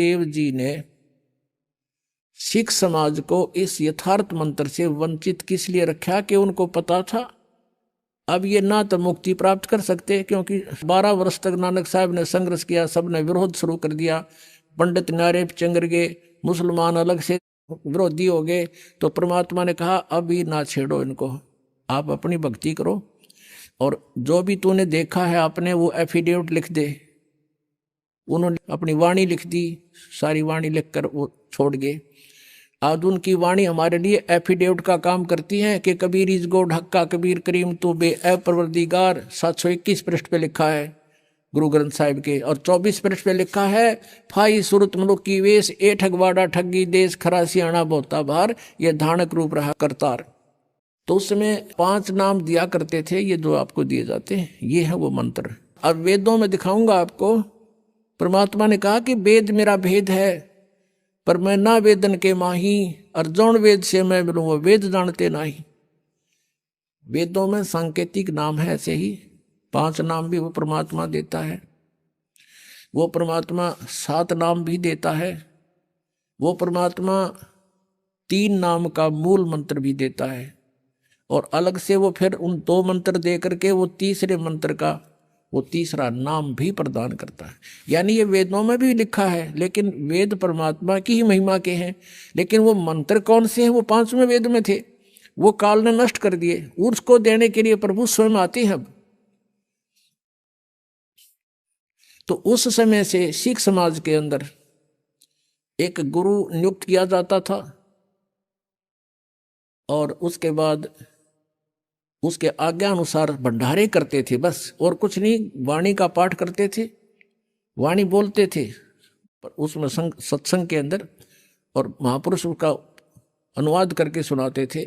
देव जी ने सिख समाज को इस यथार्थ मंत्र से वंचित किस लिए रखा कि उनको पता था अब ये ना तो मुक्ति प्राप्त कर सकते, क्योंकि 12 वर्ष तक नानक साहब ने संघर्ष किया, सबने विरोध शुरू कर दिया, पंडित नारे चंगर गए, मुसलमान अलग से विरोधी हो गए। तो परमात्मा ने कहा अभी ना छेड़ो इनको, आप अपनी भक्ति करो और जो भी तूने देखा है आपने वो एफिडेविट लिख दे। उन्होंने अपनी वाणी लिख दी, सारी वाणी लिखकर वो छोड़ गए। आज उनकी वाणी हमारे लिए एफिडेविट का काम करती है कि कबीर इज गॉड, हक्का कबीर करीम तू बे ए परवरदिगार। 721 पृष्ठ पे लिखा है गुरु ग्रंथ साहिब के, और 24 पृष्ठ पे लिखा है फाई सुरत मनुख की वेश ए ठगवाड़ा ठगी देश खरा सियाणा बोता भार, ये धानक रूप रहा करतार। तो उसमें 5 नाम दिया करते थे, ये जो आपको दिए जाते हैं ये है वो मंत्र। अब वेदों में दिखाऊंगा आपको, परमात्मा ने कहा कि वेद मेरा भेद है पर मैं ना वेदन के माही, और जौन वेद से मैं मिलूँ वो वेद जानते नहीं। वेदों में सांकेतिक नाम है, ऐसे ही 5 नाम भी वो परमात्मा देता है। वो परमात्मा 7 नाम भी देता है। वो परमात्मा 3 नाम का मूल मंत्र भी देता है, और अलग से वो फिर उन 2 मंत्र दे करके वो तीसरे मंत्र का वो तीसरा नाम भी प्रदान करता है। यानी ये वेदों में भी लिखा है, लेकिन वेद परमात्मा की ही महिमा के हैं, लेकिन वो मंत्र कौन से हैं वो 5वें वेद में थे, वो काल ने नष्ट कर दिए। उसको देने के लिए प्रभु स्वयं आते हैं। अब तो उस समय से सिख समाज के अंदर एक गुरु नियुक्त किया जाता था, और उसके बाद उसके आज्ञा अनुसार भंडारे करते थे बस, और कुछ नहीं। वाणी का पाठ करते थे, वाणी बोलते थे, पर उसमें सत्संग के अंदर और महापुरुष का अनुवाद करके सुनाते थे,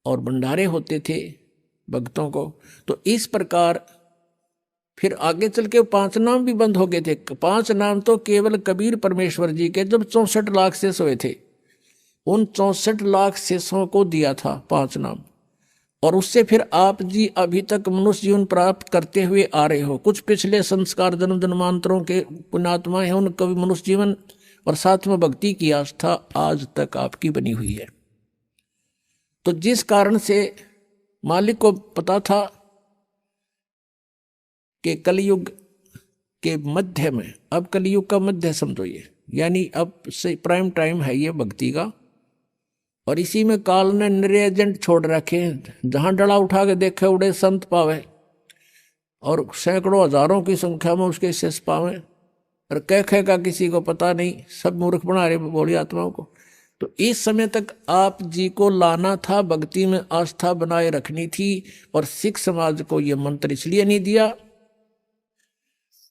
और भंडारे होते थे भक्तों को। तो इस प्रकार फिर आगे चल के 5 नाम भी बंद हो गए थे। 5 नाम तो केवल कबीर परमेश्वर जी के जब 64 लाख शेष हुए थे, उन 64 लाख शेषों को दिया था 5 नाम, और उससे फिर आप जी अभी तक मनुष्य जीवन प्राप्त करते हुए आ रहे हो। कुछ पिछले संस्कार जन्म जन्मांतरों के पुण्यात्मा हैं, उनका भी मनुष्य जीवन और साथ में भक्ति की आस्था आज तक आपकी बनी हुई है। तो जिस कारण से मालिक को पता था कि कलयुग के मध्य में, अब कलयुग का मध्य समझो ये, यानी अब से प्राइम टाइम है ये भक्ति का, और इसी में काल ने निरे एजेंट छोड़ रखे हैं। जहां डला उठा के देखे उड़े संत पावे, और सैकड़ों हजारों की संख्या में उसके शेष पावे, और कह का किसी को पता नहीं, सब मूर्ख बना रहे बोली आत्माओं को। तो इस समय तक आप जी को लाना था, भक्ति में आस्था बनाए रखनी थी। और सिख समाज को यह मंत्र इसलिए नहीं दिया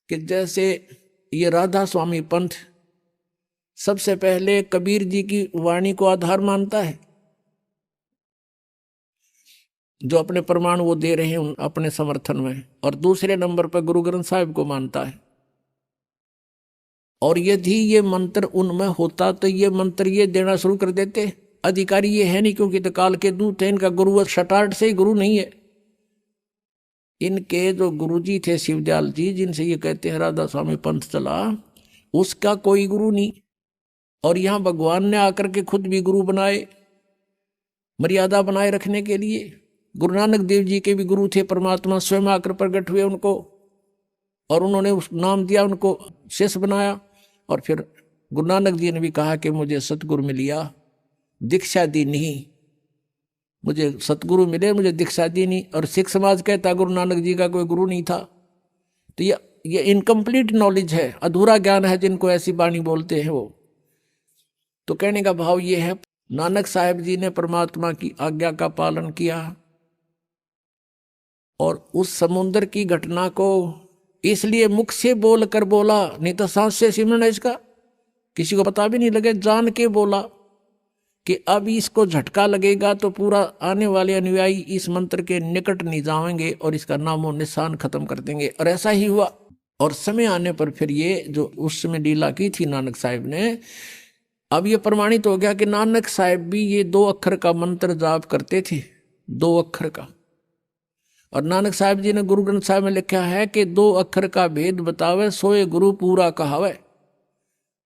कि जैसे ये राधा स्वामी पंथ सबसे पहले कबीर जी की वाणी को आधार मानता है, जो अपने प्रमाण वो दे रहे हैं अपने समर्थन में, और दूसरे नंबर पर गुरु ग्रंथ साहिब को मानता है। और यदि ये मंत्र उनमें होता तो ये मंत्र ये देना शुरू कर देते। अधिकारी ये है नहीं, क्योंकि तो काल के दूत है, इनका गुरु शटार्ट से ही गुरु नहीं है। इनके जो गुरुजी थे शिवदयाल जी, जिनसे ये कहते हैं राधा स्वामी पंथ चला, उसका कोई गुरु नहीं। और यहाँ भगवान ने आकर के खुद भी गुरु बनाए मर्यादा बनाए रखने के लिए। गुरु नानक देव जी के भी गुरु थे, परमात्मा स्वयं आकर प्रकट हुए उनको, और उन्होंने उस नाम दिया, उनको शिष्य बनाया। और फिर गुरु नानक जी ने भी कहा कि मुझे सतगुरु मिलिया, दीक्षा दी नहीं, मुझे सतगुरु मिले, मुझे दीक्षा दी नहीं। और सिख समाज कहता गुरु नानक जी का कोई गुरु नहीं था। तो ये इनकम्प्लीट नॉलेज है, अधूरा ज्ञान है जिनको ऐसी वाणी बोलते हैं वो। तो कहने का भाव ये है, नानक साहब जी ने परमात्मा की आज्ञा का पालन किया, और उस समुद्र की घटना को इसलिए मुख से बोल कर बोला, नहीं तो सांस से सिमरन है इसका, किसी को पता भी नहीं लगे, जान के बोला कि अब इसको झटका लगेगा तो पूरा आने वाले अनुयायी इस मंत्र के निकट नहीं जाएंगे और इसका नामो निशान खत्म कर देंगे। और ऐसा ही हुआ। और समय आने पर फिर ये जो उस समय लीला की थी नानक साहब ने, अब ये प्रमाणित हो गया कि नानक साहब भी ये 2 अक्षर का मंत्र जाप करते थे, 2 अक्षर का। और नानक साहब जी ने गुरु ग्रंथ साहिब में लिखा है कि 2 अक्षर का भेद बतावे, सोए गुरु पूरा कहावे।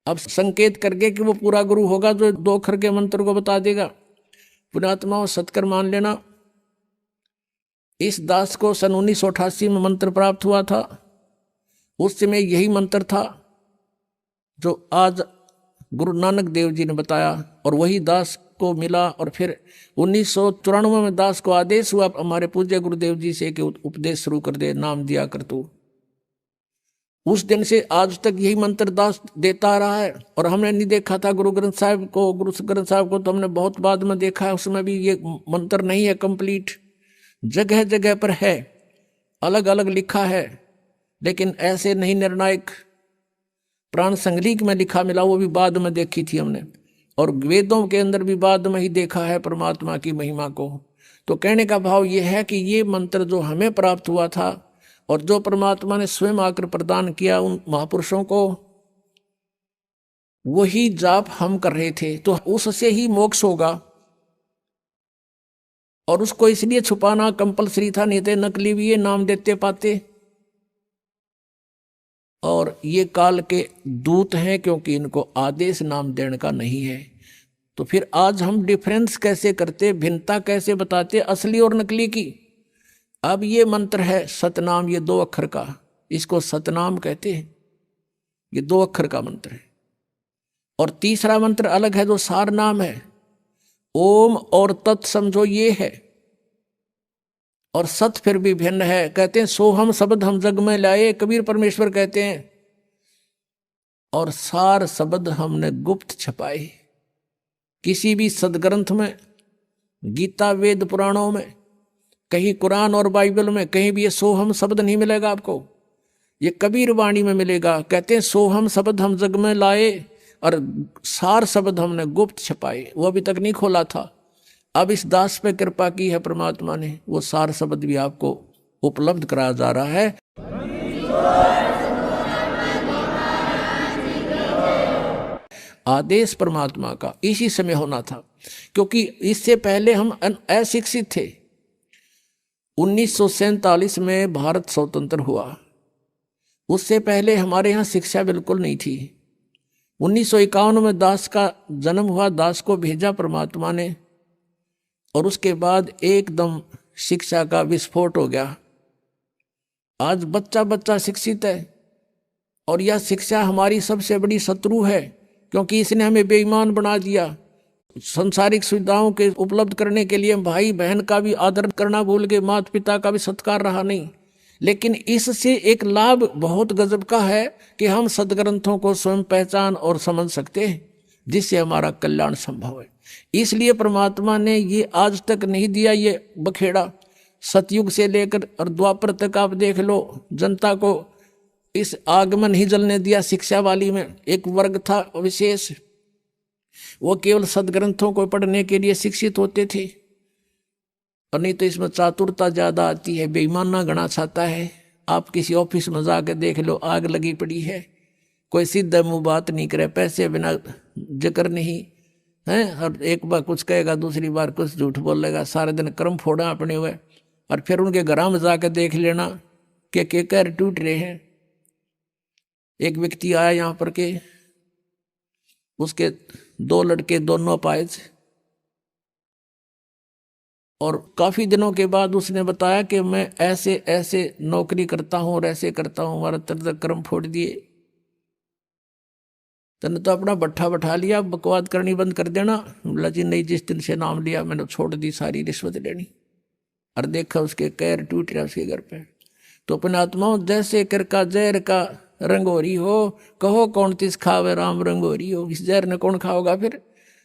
अब संकेत करके कि वो पूरा गुरु होगा जो 2 अक्षर के मंत्र को बता देगा। पुण्यात्माओं सत्कर मान लेना, इस दास को सन 1988 में मंत्र प्राप्त हुआ था। उस समय यही मंत्र था जो आज गुरु नानक देव जी ने बताया, और वही दास को मिला। और फिर 1994 में दास को आदेश हुआ हमारे पूज्य गुरुदेव जी से कि उपदेश शुरू कर दे, नाम दिया कर तू। उस दिन से आज तक यही मंत्र दास देता आ रहा है। और हमने नहीं देखा था गुरु ग्रंथ साहिब को तो हमने बहुत बाद में देखा है, उसमें भी ये मंत्र नहीं है कंप्लीट, जगह जगह पर है, अलग अलग लिखा है, लेकिन ऐसे नहीं निर्णायक प्राण संगलीक में लिखा मिला, वो भी बाद में देखी थी हमने। और वेदों के अंदर भी बाद में ही देखा है परमात्मा की महिमा को। तो कहने का भाव ये है कि ये मंत्र जो हमें प्राप्त हुआ था और जो परमात्मा ने स्वयं आकर प्रदान किया उन महापुरुषों को, वही जाप हम कर रहे थे, तो उससे ही मोक्ष होगा। और उसको इसलिए छुपाना कंपलसरी था, नहीं तो नकली भी ये नाम देते पाते। और ये काल के दूत हैं, क्योंकि इनको आदेश नाम देने का नहीं है। तो फिर आज हम डिफरेंस कैसे करते, भिन्नता कैसे बताते असली और नकली की। अब ये मंत्र है सतनाम, ये 2 अक्षर का, इसको सतनाम कहते हैं, ये 2 अक्षर का मंत्र है। और तीसरा मंत्र अलग है जो सार नाम है, ओम और तत् समझो ये है। और सत फिर भी भिन्न है, कहते हैं सोहम शब्द हम जग में लाए, कबीर परमेश्वर कहते हैं। और सार शब्द हमने गुप्त छपाए। किसी भी सदग्रंथ में, गीता वेद पुराणों में, कहीं कुरान और बाइबल में कहीं भी ये सोहम शब्द नहीं मिलेगा आपको, ये कबीर वाणी में मिलेगा। कहते हैं सोहम शब्द हम जग में लाए और सार शब्द हमने गुप्त छपाए, वो अभी तक नहीं खोला था। अब इस दास पे कृपा की है परमात्मा ने, वो सार शब्द भी आपको उपलब्ध कराया जा रहा है। आदेश परमात्मा का इसी समय होना था, क्योंकि इससे पहले हम अशिक्षित थे। 1947 में भारत स्वतंत्र हुआ, उससे पहले हमारे यहाँ शिक्षा बिल्कुल नहीं थी। 1951 में दास का जन्म हुआ, दास को भेजा परमात्मा ने, और उसके बाद एकदम शिक्षा का विस्फोट हो गया। आज बच्चा बच्चा शिक्षित है, और यह शिक्षा हमारी सबसे बड़ी शत्रु है, क्योंकि इसने हमें बेईमान बना दिया। संसारिक सुविधाओं के उपलब्ध करने के लिए भाई बहन का भी आदर करना भूल गए, माता पिता का भी सत्कार रहा नहीं। लेकिन इससे एक लाभ बहुत गजब का है कि हम सदग्रंथों को स्वयं पहचान और समझ सकते हैं, जिससे हमारा कल्याण संभव है। इसलिए परमात्मा ने ये आज तक नहीं दिया ये बखेड़ा। सतयुग से लेकर और द्वापर तक आप देख लो, जनता को इस आग में नहीं जलने दिया। शिक्षा वाली में एक वर्ग था विशेष, वो केवल सदग्रंथों को पढ़ने के लिए शिक्षित होते थे, और नहीं तो इसमें चातुरता ज्यादा आती है, बेईमाना गणा छाता है। आप किसी ऑफिस में जाकर देख लो, आग लगी पड़ी है, कोई सीधा मुंह बात नहीं करे, पैसे बिना जिक्र नहीं है, और एक बार कुछ कहेगा दूसरी बार कुछ झूठ बोलेगा, सारे दिन कर्म फोड़ा अपने हुए। और फिर उनके घरों में जाकर देख लेना कि कर टूट रहे हैं। एक व्यक्ति आया यहाँ पर के, उसके 2 लड़के दोनों अपाहिज, और काफी दिनों के बाद उसने बताया कि मैं ऐसे ऐसे नौकरी करता हूं और ऐसे करता हूं, हमारा तरह कर्म फोड़ दिए। तने तो अपना भट्ठा बैठा लिया, बकवाद करनी बंद कर देना। बोला जी नहीं, जिस दिन से नाम लिया मैंने छोड़ दी सारी रिश्वत लेनी। और देखा उसके कैर टूट रहा उसके घर पे। तो अपने आत्माओं, जैसे कर का जहर का रंगोरी हो, कहो कौन तिस खावे राम रंगोरी हो। इस जहर ने कौन खाओगा फिर?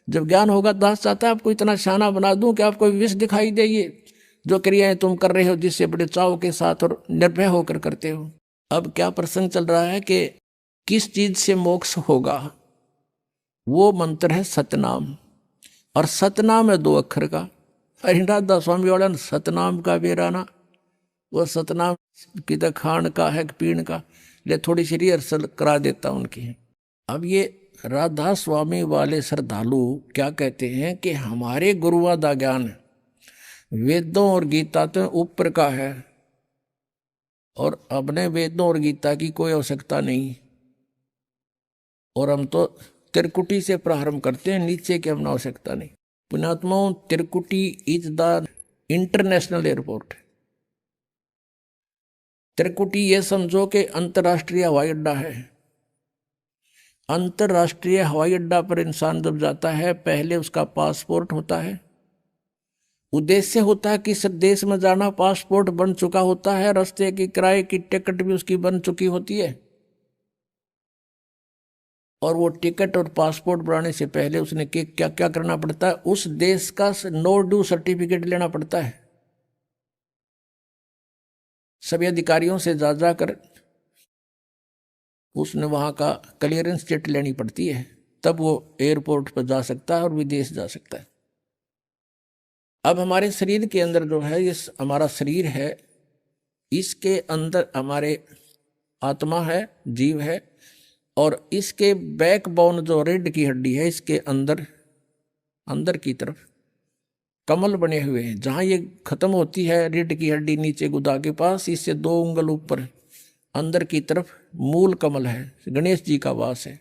जब ज्ञान होगा दास चाहता है आपको इतना शाना बना दूं कि आपको विष दिखाई दे। ये जो क्रियाएं तुम कर रहे हो, जिससे बड़े चाव के साथ और निर्भय होकर करते हो। अब क्या प्रसंग चल रहा है कि किस चीज से मोक्ष होगा? वो मंत्र है सतनाम, और सतनाम है 2 अक्षर का। हरिनाथ स्वामी वाला सतनाम का बेराना, वो सतनाम की तो खान का है पीण का, ले थोड़ी सी रिहर्सल करा देता उनकी। अब ये राधा स्वामी वाले श्रद्धालु क्या कहते हैं कि हमारे गुरुआ दा ज्ञान वेदों और गीता तो ऊपर का है, और अपने वेदों और गीता की कोई आवश्यकता नहीं। और हम तो त्रिकुटी से प्रारंभ करते हैं, नीचे की हमने आवश्यकता नहीं। पुण्यात्माओं, त्रिकुटी इज द इंटरनेशनल एयरपोर्ट। त्रिकुटी ये समझो कि अंतर्राष्ट्रीय हवाई अड्डा है। अंतर्राष्ट्रीय हवाई अड्डा पर इंसान जब जाता है, पहले उसका पासपोर्ट होता है, उद्देश्य होता है कि किस देश में जाना, पासपोर्ट बन चुका होता है, रास्ते की किराए की टिकट भी उसकी बन चुकी होती है। और वो टिकट और पासपोर्ट बनाने से पहले उसने क्या क्या करना पड़ता है, उस देश का नो ड्यू सर्टिफिकेट लेना पड़ता है। सभी अधिकारियों से जा जाकर उसने वहां का क्लियरेंस चिट लेनी पड़ती है, तब वो एयरपोर्ट पर जा सकता है और विदेश जा सकता है। अब हमारे शरीर के अंदर जो है, ये हमारा शरीर है, इसके अंदर हमारे आत्मा है, जीव है, और इसके बैकबोन जो रीढ़ की हड्डी है, इसके अंदर अंदर की तरफ कमल बने हुए हैं। जहां ये खत्म होती है रीढ़ की हड्डी नीचे गुदा के पास, इससे 2 उंगल ऊपर अंदर की तरफ मूल कमल है, गणेश जी का वास है।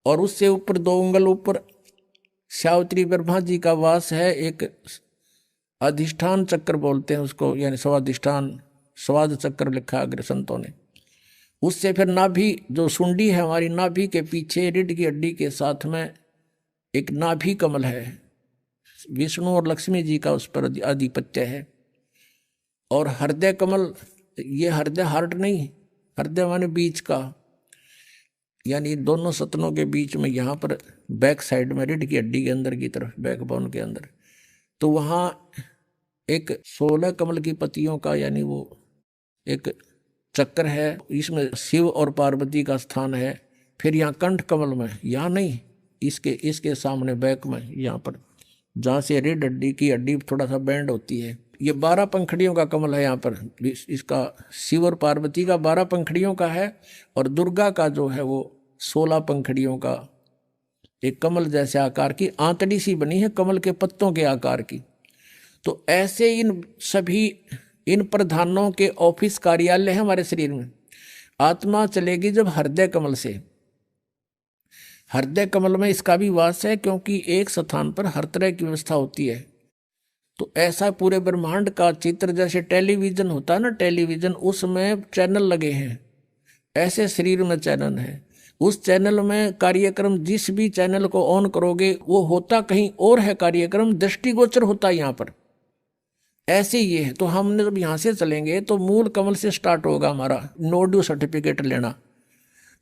और उससे ऊपर 2 उंगल ऊपर सावित्री ब्रह्मा जी का वास है। एक अधिष्ठान चक्र बोलते हैं उसको, यानी स्वाधिष्ठान, स्वाद चक्र लिखा अग्र संतों ने। उससे फिर नाभि, जो सुंडी है हमारी, नाभि के पीछे रीढ़ की हड्डी के साथ में एक नाभि कमल है, विष्णु और लक्ष्मी जी का उस पर आधिपत्य है। और हृदय कमल, ये हृदय हार्ट नहीं, हृदय माने बीच का, यानी दोनों सतनों के बीच में, यहाँ पर बैक साइड में रीढ़ की हड्डी के अंदर की तरफ, बैकबोन के अंदर, तो वहाँ एक 16 कमल की पत्तियों का, यानी वो एक चक्र है। इसमें शिव और पार्वती का स्थान है। फिर यहाँ कंठ कमल में, यहाँ नहीं, इसके सामने बैक में, यहाँ पर जहाँ से रीढ़ हड्डी की हड्डी थोड़ा सा बैंड होती है, ये 12 पंखड़ियों का कमल है। यहाँ पर इसका शिव और पार्वती का 12 पंखड़ियों का है, और दुर्गा का जो है वो 16 पंखड़ियों का एक कमल जैसे आकार की आंतड़ी सी बनी है, कमल के पत्तों के आकार की। तो ऐसे इन सभी इन प्रधानों के ऑफिस कार्यालय है हमारे शरीर में। आत्मा चलेगी जब हृदय कमल से। हृदय कमल में इसका भी वास है, क्योंकि एक स्थान पर हर तरह की व्यवस्था होती है। तो ऐसा पूरे ब्रह्मांड का चित्र, जैसे टेलीविजन होता है ना, टेलीविजन, उसमें चैनल लगे हैं, ऐसे शरीर में चैनल है। उस चैनल में कार्यक्रम, जिस भी चैनल को ऑन करोगे वो होता कहीं और है कार्यक्रम, दृष्टिगोचर होता है यहाँ पर। ऐसे ये है। तो हमने जब यहाँ से चलेंगे तो मूल कमल से स्टार्ट होगा हमारा नो ड्यू सर्टिफिकेट लेना।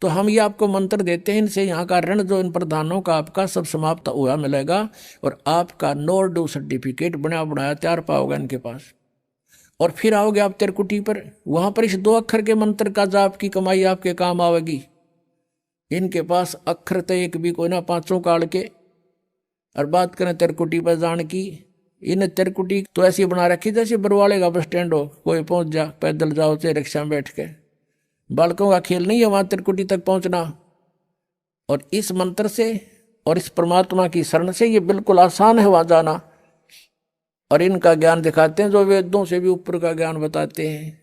तो हम ये आपको मंत्र देते हैं, इनसे यहाँ का ऋण जो इन प्रधानों का आपका सब समाप्त हुआ मिलेगा, और आपका नो ड्यू सर्टिफिकेट बना बनाया तैयार पाओगे इनके पास। और फिर आओगे आप त्रिकुटी पर, वहां पर इस 2 अक्षर के मंत्र का जाप की कमाई आपके काम आवेगी। इनके पास अक्षर तो एक भी कोई ना, 5 काल के। और बात करें त्रिकुटी पर जान की, इन त्रिकुटी तो ऐसी बना रखी जैसे बरवाले का बस स्टैंड हो, कोई पहुंच जा, पैदल जाओ चाहे रिक्शा में बैठ के। बालकों का खेल नहीं है वहां त्रिकुटी तक पहुंचना। और इस मंत्र से और इस परमात्मा की शरण से ये बिल्कुल आसान है वहां जाना। और इनका ज्ञान दिखाते हैं जो वेदों से भी ऊपर का ज्ञान बताते हैं।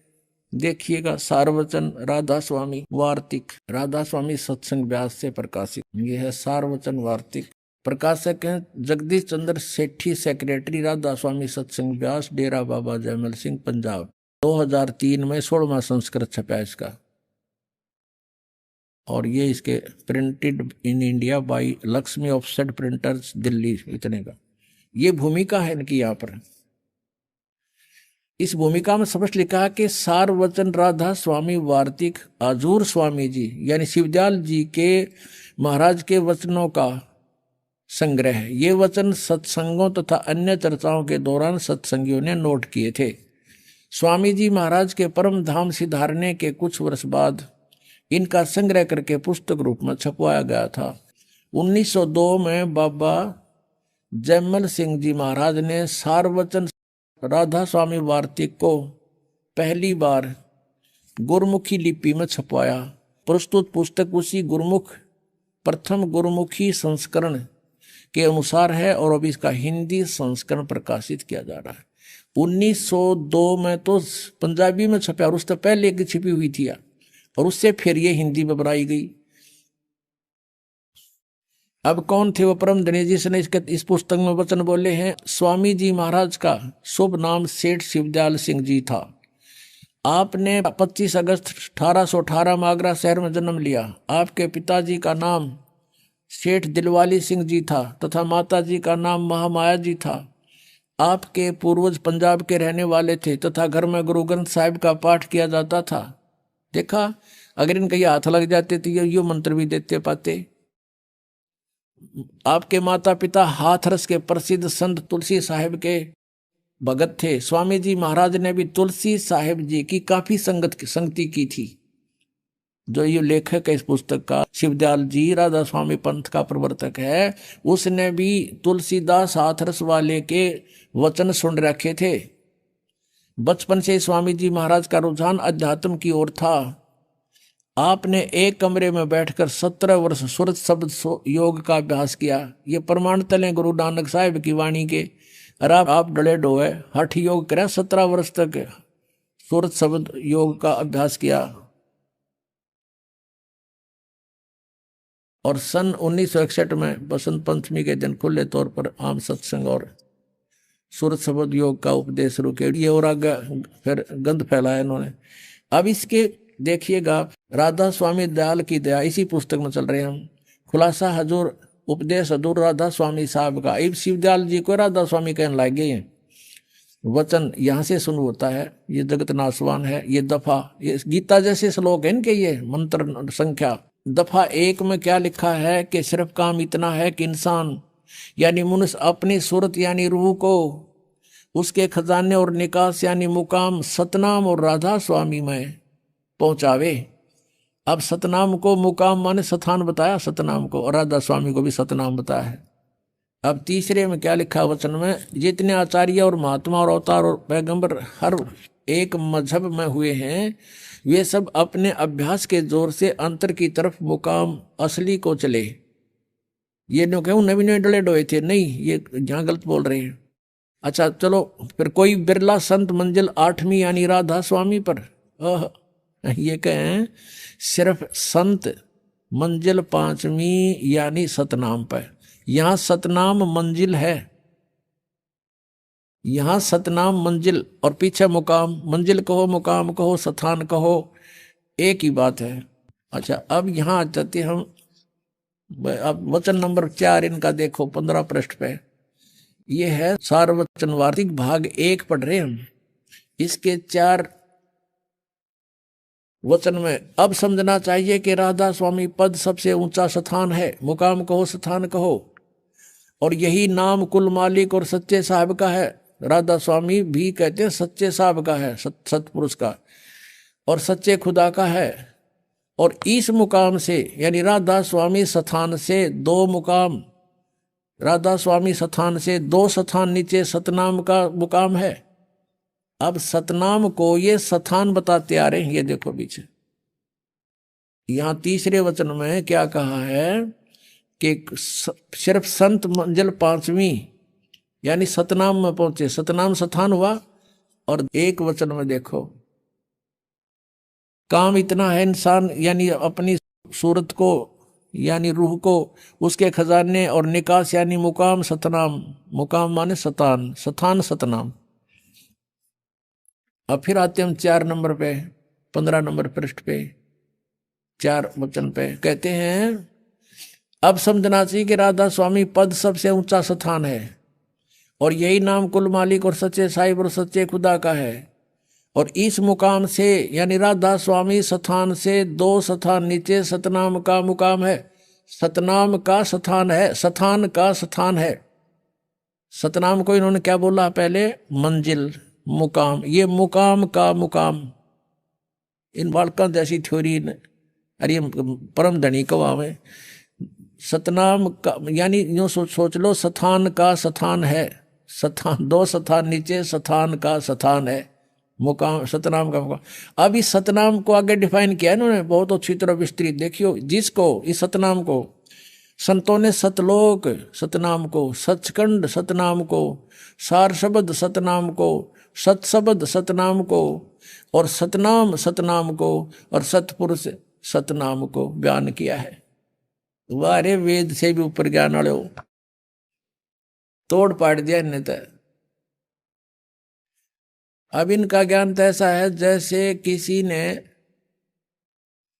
देखिएगा, सारवचन राधा स्वामी वार्तिक, राधा स्वामी सत्संग व्यास से प्रकाशित। ये है सारवचन वार्तिक। प्रकाशक हैं जगदीश चंद्र सेठी, सेक्रेटरी राधा स्वामी सत्संग व्यास, डेरा बाबा जयमल सिंह, पंजाब। 2003 में 16वां संस्करण छपा इसका। और ये इसके printed in India bye Lakshmi offset printers, Delhi, इतने का ये भूमिका है इनकी। यहाँ पर इस भूमिका में स्पष्ट लिखा है कि सारवचन राधा स्वामी वार्तिक आजूर स्वामी जी, यानी शिवदयाल जी के महाराज के वचनों का संग्रह है। ये वचन सत्संगों तथा अन्य चर्चाओं के दौरान सत्संगियों ने नोट किए थे। स्वामी जी महाराज के परम धाम सिधारने के कुछ वर्ष बाद इनका संग्रह करके पुस्तक रूप में छपवाया गया था। 1902 में बाबा जयमल सिंह जी महाराज ने सारवचन राधा स्वामी वार्तिक को पहली बार गुरमुखी लिपि में छपवाया। प्रस्तुत पुस्तक उसी गुरमुख प्रथम गुरमुखी संस्करण के अनुसार है, और अभी इसका हिंदी संस्करण प्रकाशित किया जा रहा है। 1902 में तो पंजाबी में छपा, और उससे पहले की छिपी हुई थी। और उससे फिर ये हिंदी में बनाई गई। अब कौन थे वो परम धनी जिसने इस पुस्तक में वचन बोले हैं? स्वामी जी महाराज का शुभ नाम सेठ शिवदयाल सिंह जी था। आपने 25 अगस्त 1818 में आगरा शहर में जन्म लिया। आपके पिताजी का नाम सेठ दिलवाली सिंह जी था तथा माताजी का नाम महामाया जी था। आपके पूर्वज पंजाब के रहने वाले थे तथा घर में गुरु ग्रंथ साहिब का पाठ किया जाता था। देखा, अगर इनके ये हाथ लग जाते तो ये मंत्र भी देते पाते। आपके माता पिता हाथरस के प्रसिद्ध संत तुलसी साहिब के भगत थे। स्वामी जी महाराज ने भी तुलसी साहिब जी की काफी संगति की थी। जो ये लेखक है इस पुस्तक का, शिवदयाल जी राधा स्वामी पंथ का प्रवर्तक है, उसने भी तुलसीदास हाथरस वाले के वचन सुन रखे थे। बचपन से स्वामी जी महाराज का रुझान अध्यात्म की ओर था। आपने एक कमरे में बैठकर 17 वर्ष सुरत शब्द योग का अभ्यास किया। ये प्रमाण तले गुरु नानक साहिब की वाणी के। और आप डले डोए हठ योग करा, 17 वर्ष तक सुरत शब्द योग का अभ्यास किया। और सन 1961 में बसंत पंचमी के दिन खुले तौर पर आम सत्संग और सूरत शब्द योग का उपदेश शुरू किया। ये और आगे फिर गंध फैलाया इन्होंने। अब इसके देखिएगा, राधा स्वामी दयाल की दया, इसी पुस्तक में चल रहे हैं हम। खुलासा हजूर उपदेश हजूर राधा स्वामी साहब का। अब शिवदयाल जी को राधा स्वामी कहने लगे हैं। वचन यहाँ से शुरू होता है, ये जगत नासवान है, ये दफा, ये गीता जैसे श्लोक है इनके, ये मंत्र संख्या। दफा 1 में क्या लिखा है कि सिर्फ काम इतना है कि इंसान यानी मनुष्य अपनी सूरत यानी रूह को उसके खजाने और निकास यानी मुकाम सतनाम और राधा स्वामी में पहुंचावे। अब सतनाम को मुकाम माने स्थान बताया, सतनाम को, और राधा स्वामी को भी सतनाम बताया है। अब तीसरे में क्या लिखा वचन में? जितने आचार्य और महात्मा और अवतार और पैगंबर हर एक मजहब में हुए हैं, वे सब अपने अभ्यास के जोर से अंतर की तरफ मुकाम असली को चले। ये न कहूँ नवी नवी डले डोए थे, नहीं, ये यहाँ गलत बोल रहे हैं। अच्छा चलो, फिर कोई बिरला संत मंजिल 8वीं यानी राधा स्वामी पर, ये कहें सिर्फ संत मंजिल 5वीं यानी सतनाम पर। यहाँ सतनाम मंजिल है, यहाँ सतनाम मंजिल और पीछे मुकाम। मंजिल कहो, मुकाम कहो, स्थान कहो, एक ही बात है। अच्छा, अब यहाँ आ जाते हम। अब वचन नंबर 4 इनका देखो 15 पृष्ठ पे। ये है सारवचन वार्तिक भाग 1 पढ़ रहे हम। इसके 4 वचन में अब समझना चाहिए कि राधा स्वामी पद सबसे ऊंचा स्थान है। मुकाम कहो, स्थान कहो, और यही नाम कुल मालिक और सच्चे साहब का है। राधा स्वामी भी कहते हैं सच्चे साहब का है, सतपुरुष का, और सच्चे खुदा का है। और इस मुकाम से यानी राधा स्वामी स्थान से 2 मुकाम, राधा स्वामी स्थान से 2 स्थान नीचे सतनाम का मुकाम है। अब सतनाम को ये स्थान बताते आ रहे हैं। ये देखो पीछे, यहाँ तीसरे वचन में क्या कहा है कि सिर्फ संत मंजिल 5वीं यानी सतनाम में पहुंचे, सतनाम स्थान हुआ। और एक वचन में देखो, काम इतना है इंसान यानी अपनी सूरत को यानी रूह को उसके खजाने और निकास यानी मुकाम सतनाम। मुकाम माने सतान, स्थान सतनाम। अब फिर आते हम 4 नंबर पे, 15 नंबर पृष्ठ पे, 4 वचन पे कहते हैं अब समझना चाहिए कि राधा स्वामी पद सबसे ऊंचा स्थान है, और यही नाम कुल मालिक और सच्चे साहिब और सच्चे खुदा का है। और इस मुकाम से यानी राधा स्वामी स्थान से 2 स्थान नीचे सतनाम का मुकाम है। सतनाम का स्थान है, स्थान का स्थान है। सतनाम को इन्होंने क्या बोला पहले? मंजिल, मुकाम। ये मुकाम का मुकाम। इन बालकों जैसी थ्योरी अरे परम धनी कवा में सतनाम का यानी यूं सोच लो, स्थान का स्थान है, स्थान 2 स्थान नीचे स्थान का स्थान है, मुकाम सतनाम का मुकाम। अब इस सतनाम को आगे डिफाइन किया इन्होंने बहुत अच्छी तरह विस्तृत। देखियो, जिसको इस सतनाम को संतों ने सतलोक सतनाम को, सचखंड सतनाम को, सार शब्द सतनाम को, सतशब्द सतनाम को, और सतनाम सतनाम को, और सतपुरुष सतनाम को बयान किया है। वारे वेद से भी ऊपर ज्ञान वाले हो, तोड़ पाड़ दिया इन्हें तो। अब इनका ज्ञान तो ऐसा है जैसे किसी ने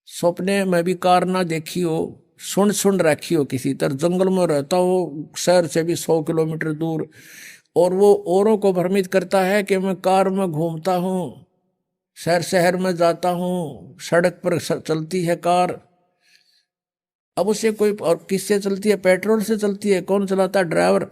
सपने में भी कार ना देखी हो, सुन रखी हो, किसी तरह जंगल में रहता हो, शहर से भी 100 किलोमीटर दूर, और वो औरों को भ्रमित करता है कि मैं कार में घूमता हूँ, शहर में जाता हूँ, सड़क पर चलती है कार। अब उसे कोई, और किससे चलती है? पेट्रोल से चलती है। कौन चलाता है? ड्राइवर।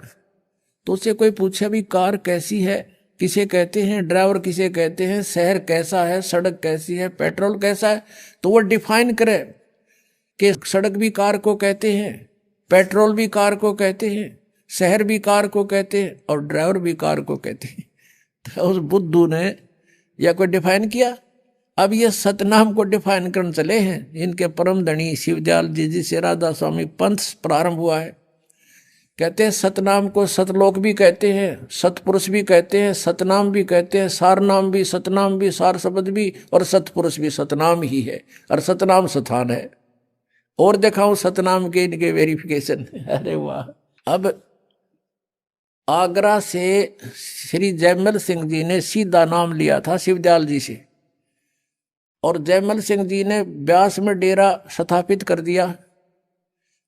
तो उसे कोई पूछे भी कार कैसी है, किसे कहते हैं, ड्राइवर किसे कहते हैं, शहर कैसा है, सड़क कैसी है, पेट्रोल कैसा है, तो वो डिफाइन करे कि सड़क भी कार को कहते हैं, पेट्रोल भी कार को कहते हैं, शहर भी कार को कहते हैं, और ड्राइवर भी कार को कहते हैं। तो उस बुद्धू ने या कोई डिफाइन किया। अब ये सतनाम को डिफाइन करने चले हैं। इनके परम धनी शिवदयाल जी से राधा स्वामी पंथ प्रारंभ हुआ है। कहते हैं सतनाम को सतलोक भी कहते हैं, सतपुरुष भी कहते हैं, सतनाम भी कहते हैं, सार नाम भी, सतनाम भी, सार शब्द भी, और सतपुरुष भी सतनाम ही है, और सतनाम स्थान है। और दिखाऊं सतनाम के इनके वेरिफिकेशन। अरे वाह। अब आगरा से श्री जयमल सिंह जी ने सीधा नाम लिया था शिवदयाल जी से, और जयमल सिंह जी ने ब्यास में डेरा स्थापित कर दिया।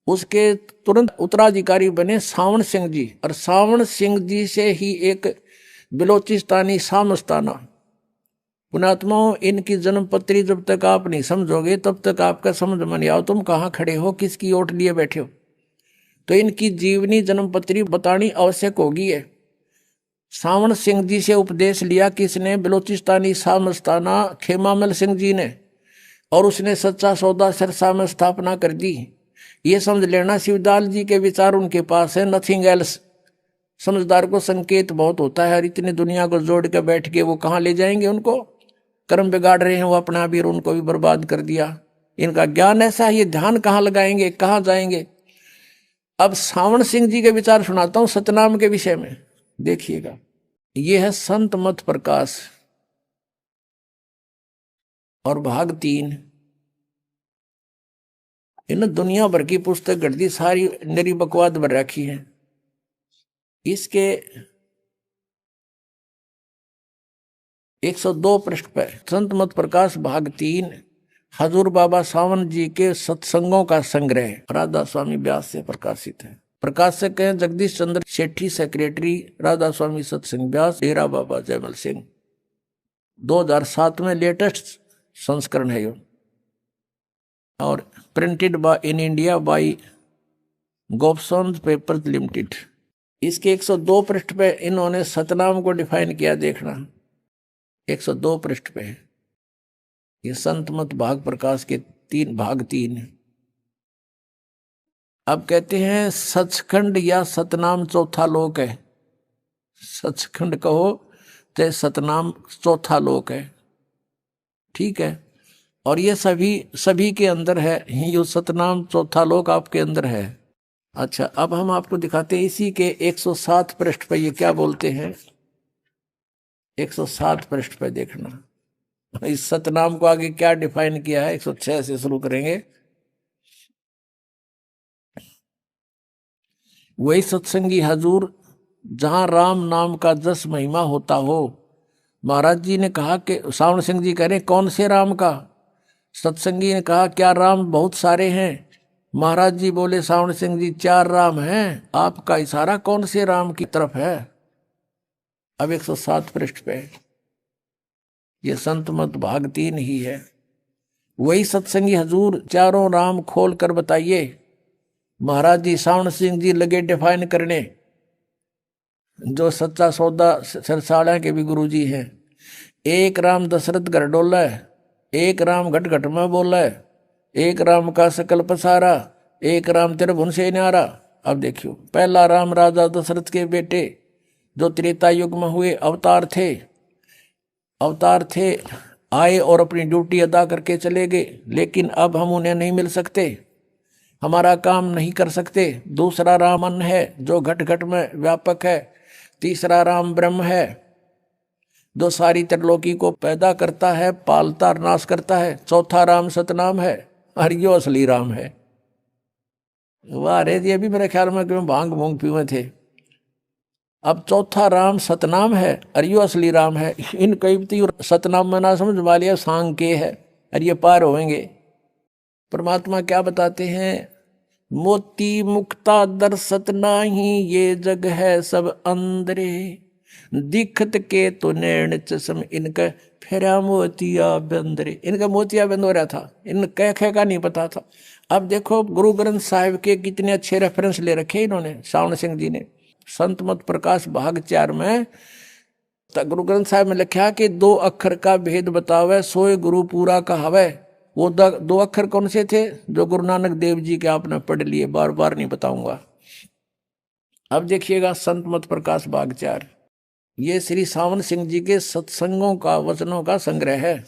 उसके तुरंत उत्तराधिकारी बने सावण सिंह जी, और सावण सिंह जी से ही एक बिलोचिस्तानी सामस्ताना। पुणात्माओं, इनकी जन्मपत्री जब तक आप नहीं समझोगे तब तक आपका समझ में नहीं आओ तुम कहाँ खड़े हो, किसकी ओट लिए बैठे हो। तो इनकी जीवनी जन्मपत्री बतानी आवश्यक होगी है। सावण सिंह जी से उपदेश लिया किसने? बिलोचिस्तानी सामस्ताना खेमामल सिंह जी ने, और उसने सच्चा सौदा सिरसा में स्थापना कर दी। ये समझ लेना शिवदयाल जी के विचार उनके पास है, नथिंग एल्स। समझदार को संकेत बहुत होता है, और इतनी दुनिया को जोड़ के बैठ के वो कहाँ ले जाएंगे? उनको कर्म बिगाड़ रहे हैं वो अपना भी, और उनको भी बर्बाद कर दिया। इनका ज्ञान ऐसा है, ये ध्यान कहाँ लगाएंगे, कहाँ जाएंगे? अब सावण सिंह जी के विचार सुनाता हूं सतनाम के विषय में, देखिएगा। ये है संत मत प्रकाश और भाग 3। इन दुनिया भर की पुस्तक गढ़ दी, सारी निरी बकवाद भर रखी है। इसके 102 पृष्ठ पर संत मत प्रकाश भाग 3 हजूर बाबा सावन जी के सत्संगों का संग्रह राधा स्वामी व्यास से प्रकाशित है। प्रकाशक हैं जगदीश चंद्र सेठी, सेक्रेटरी राधा स्वामी सत्संग व्यास, डेरा बाबा जयमल सिंह। 2007 में लेटेस्ट संस्करण है ये, और printed in India by Gopsons papers limited. इसके 102 पृष्ठ पे इन्होंने सतनाम को डिफाइन किया, देखना 102 पृष्ठ पे है। ये संत मत भाग प्रकाश के भाग 3। अब कहते हैं सचखंड या सतनाम चौथा लोक है। सचखंड कहो चाहे सतनाम चौथा लोक है, ठीक है। और ये सभी के अंदर है, ये सतनाम चौथा लोक आपके अंदर है। अच्छा, अब हम आपको दिखाते हैं इसी के 107 पृष्ठ पर ये क्या बोलते हैं। 107 पृष्ठ पर देखना इस सतनाम को आगे क्या डिफाइन किया है। 106 से शुरू करेंगे। वही सत्संगी हजूर जहां राम नाम का जस महिमा होता हो। महाराज जी ने कहा कि सावण सिंह जी कह रहे कौन से राम का? सत्संगी ने कहा क्या राम बहुत सारे हैं? महाराज जी बोले सावण सिंह जी 4 राम हैं, आपका इशारा कौन से राम की तरफ है? अब 107 पृष्ठ पे ये संत मत भाग 3 ही है। वही सत्संगी हजूर चारों राम खोल कर बताइए। महाराज जी सावण सिंह जी लगे डिफाइन करने, जो सच्चा सौदा सिरसाड़ा के भी गुरु जी हैं। एक राम दशरथ घर डोला है, एक राम घट घट में बोला है, एक राम का सकल पसारा, एक राम त्रिभुवन से न्यारा। अब देखियो, पहला राम राजा दशरथ के बेटे जो त्रेता युग में हुए अवतार थे, आए और अपनी ड्यूटी अदा करके चले गए, लेकिन अब हम उन्हें नहीं मिल सकते। हमारा काम नहीं कर सकते। दूसरा राम मन है जो घट घट में व्यापक है। तीसरा राम ब्रह्म है जो सारी त्रिलोकी को पैदा करता है, पालता और नाश करता है। चौथा राम सतनाम है और यो असली राम है। वाह रे, ये भी मेरे ख्याल में कि भांग भूंग पीवे थे। अब चौथा राम सतनाम है और यो असली राम है। इन कई सतनाम में ना समझ वालिया सांग के है और ये पार होंगे। परमात्मा क्या बताते हैं, मोती मुक्ता दर्शत नाही, ये जग है सब अंदरे, दिखत के तो नैन चश्म इनका फेरा मोतिया बंदरे। इनका मोतिया बंद हो रहा था, इन कह का नहीं पता था। अब देखो गुरु ग्रंथ साहिब के कितने अच्छे रेफरेंस ले रखे इन्होंने, सावण सिंह जी ने। संत मत प्रकाश भाग 4 में गुरु ग्रंथ साहिब में लिखा कि 2 अक्षर का भेद बतावे, सोए गुरु पूरा कहावे। वो 2 अक्षर कौन से थे जो गुरु नानक देव जी के आपने पढ़ लिए, बार बार नहीं बताऊंगा। अब देखिएगा संत मत प्रकाश भाग 4, ये श्री सावन सिंह जी के सत्संगों का, वचनों का संग्रह है।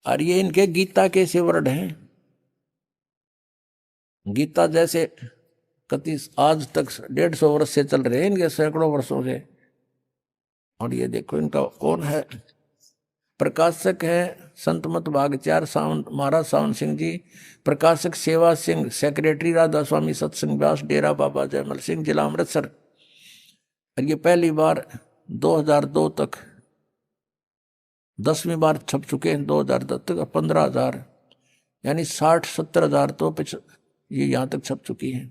और ये इनके गीता के से वर्ड हैं। गीता जैसे कति आज तक 150 वर्ष से चल रहे हैं, इनके सैकड़ों वर्षों से। और ये देखो इनका कौन है, प्रकाशक है संत मत भाग 4 सावन महाराज सावन सिंह जी। प्रकाशक सेवा सिंह, सेक्रेटरी राधा स्वामी सत्संग व्यास, डेरा बाबा जयमल सिंह, जिला अमृतसर। और ये पहली बार 2002 तक 10वीं बार छप चुके हैं। 2010 तक 15,000 यानी 60-70 हजार तो ये यहाँ तक छप चुकी है।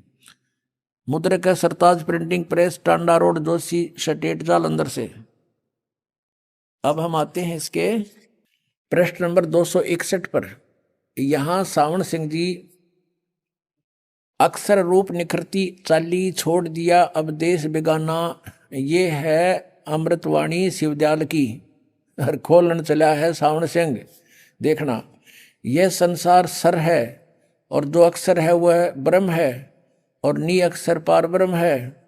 मुद्रक है Sartaj printing press, Tanda road, Joshi state, Jalandhar से। अब हम आते हैं इसके पृष्ठ नंबर 261 पर। यहां सावन सिंह जी अक्सर रूप निखरती चाली, छोड़ दिया अब देश बेगाना, ये है अमृतवाणी शिवदयाल की। हर खोलन चला है सावन सिंह। देखना, यह संसार सर है और जो अक्षर है वह ब्रह्म है और नी अक्षर पार ब्रह्म है।